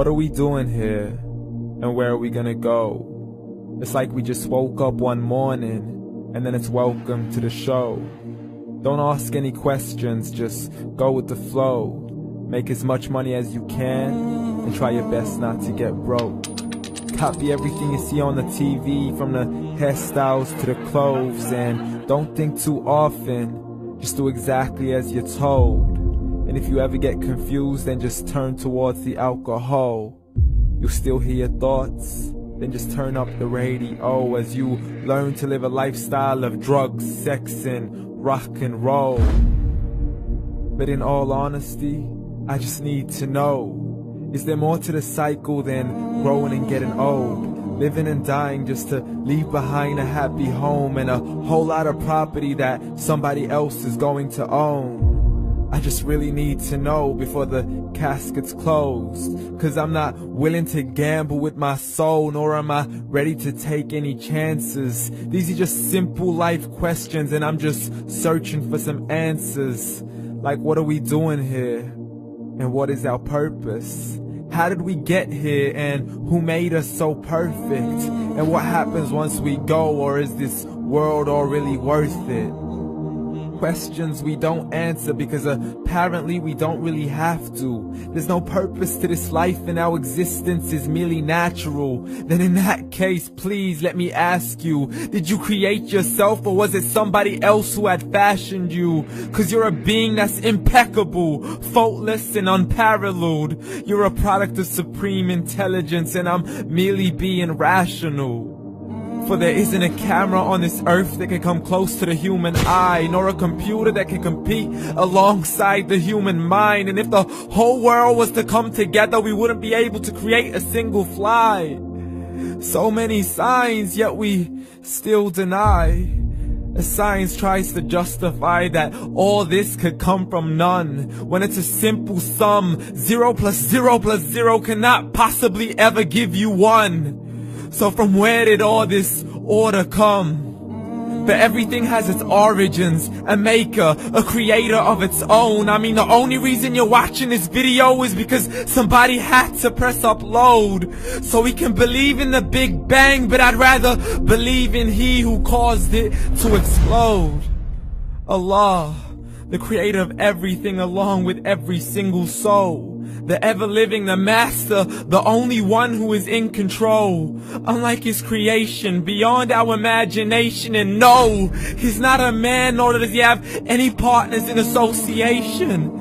What are we doing here? And where are we gonna go? It's like we just woke up one morning, and then it's welcome to the show. Don't ask any questions, just go with the flow. Make as much money as you can, and try your best not to get broke. Copy everything you see on the TV, from the hairstyles to the clothes, and don't think too often, just do exactly as you're told. And if you ever get confused, then just turn towards the alcohol. You'll still hear your thoughts, then just turn up the radio as you learn to live a lifestyle of drugs, sex, and rock and roll. But in all honesty, I just need to know, is there more to the cycle than growing and getting old? Living and dying just to leave behind a happy home and a whole lot of property that somebody else is going to own. I just really need to know before the casket's closed, 'cause I'm not willing to gamble with my soul, nor am I ready to take any chances. These are just simple life questions, and I'm just searching for some answers. Like, what are we doing here? And what is our purpose? How did we get here, and who made us so perfect? And what happens once we go, or is this world all really worth it? Questions we don't answer because apparently we don't really have to. There's no purpose to this life and our existence is merely natural. Then in that case, please let me ask you, did you create yourself, or was it somebody else who had fashioned you? 'Cause you're a being that's impeccable, faultless and unparalleled. You're a product of supreme intelligence, and I'm merely being rational. For there isn't a camera on this earth that can come close to the human eye, nor a computer that can compete alongside the human mind. And if the whole world was to come together, we wouldn't be able to create a single fly. So many signs, yet we still deny. As science tries to justify that all this could come from none, when it's a simple sum. 0 plus 0 plus 0 cannot possibly ever give you 1. So from where did all this order come? But everything has its origins, a maker, a creator of its own. I mean, the only reason you're watching this video is because somebody had to press upload. So we can believe in the Big Bang, but I'd rather believe in He who caused it to explode. Allah, the creator of everything along with every single soul. The ever-living, the master, the only one who is in control. Unlike his creation, beyond our imagination. And no, he's not a man, nor does he have any partners in association.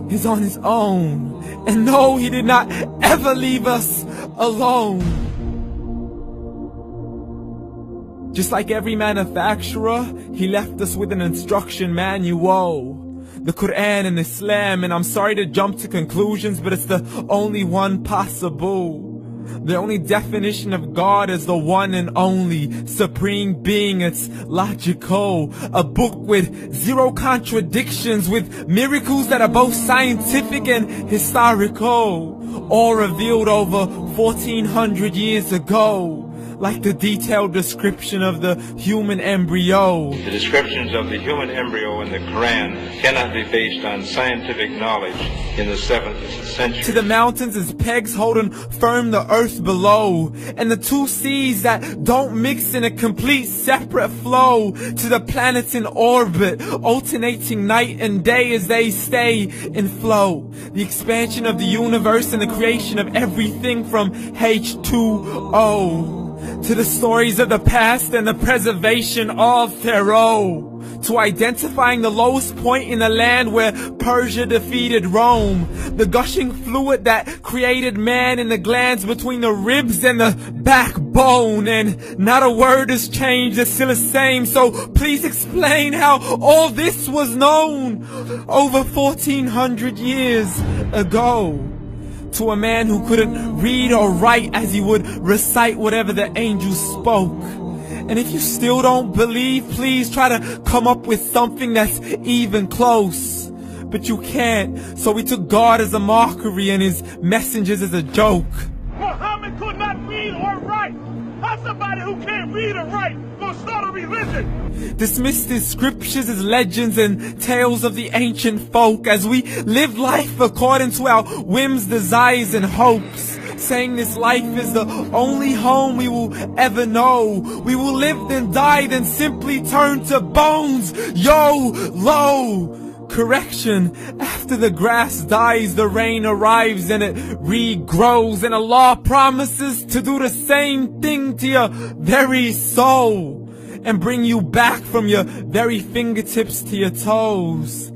He's on his own. And no, he did not ever leave us alone. Just like every manufacturer, he left us with an instruction manual. The Quran and Islam, and I'm sorry to jump to conclusions, but it's the only one possible. The only definition of God is the one and only supreme being. It's logical. A book with 0 contradictions, with miracles that are both scientific and historical, all revealed over 1400 years ago. Like the detailed description of the human embryo. The descriptions of the human embryo in the Quran cannot be based on scientific knowledge in the 7th century. To the mountains as pegs holding firm the earth below, and the 2 seas that don't mix in a complete separate flow. To the planets in orbit, alternating night and day as they stay in flow. The expansion of the universe and the creation of everything from H2O. To the stories of the past and the preservation of Pharaoh. To identifying the lowest point in the land where Persia defeated Rome. The gushing fluid that created man in the glands between the ribs and the backbone. And not a word has changed, it's still the same. So please explain how all this was known over 1400 years ago. To a man who couldn't read or write, as he would recite whatever the angels spoke. And if you still don't believe, please try to come up with something that's even close. But you can't, so we took God as a mockery and his messengers as a joke. Muhammad could not read or write. How's somebody who can't read or write gonna start a religion? Dismissed his scriptures as legends and tales of the ancient folk, as we live life according to our whims, desires, and hopes. saying this life is the only home we will ever know. We will live then die, then simply turn to bones. YOLO! Correction, after the grass dies, the rain arrives and it regrows, and Allah promises to do the same thing to your very soul and bring you back from your very fingertips to your toes,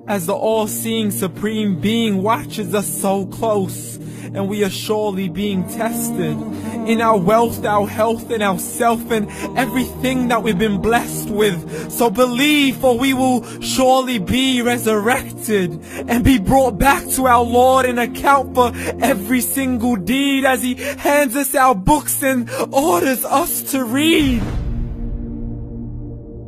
as the all-seeing supreme being watches us so close, and we are surely being tested in our wealth, our health, and our self, and everything that we've been blessed with. So believe, for we will surely be resurrected and be brought back to our Lord and account for every single deed, as He hands us our books and orders us to read.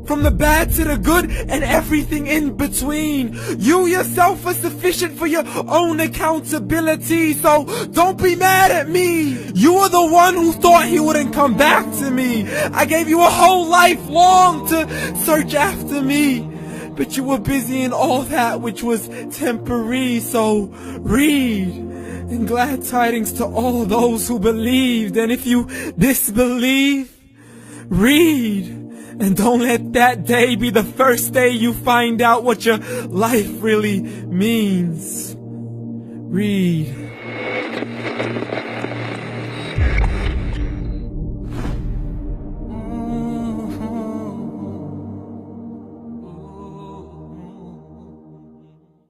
From the bad to the good and everything in between. You yourself are sufficient for your own accountability, so don't be mad at me. You are the one who thought He wouldn't come back to me. I gave you a whole life long to search after me, but you were busy in all that which was temporary. So read, and glad tidings to all those who believed. And if you disbelieve, read. And don't let that day be the first day you find out what your life really means. Read.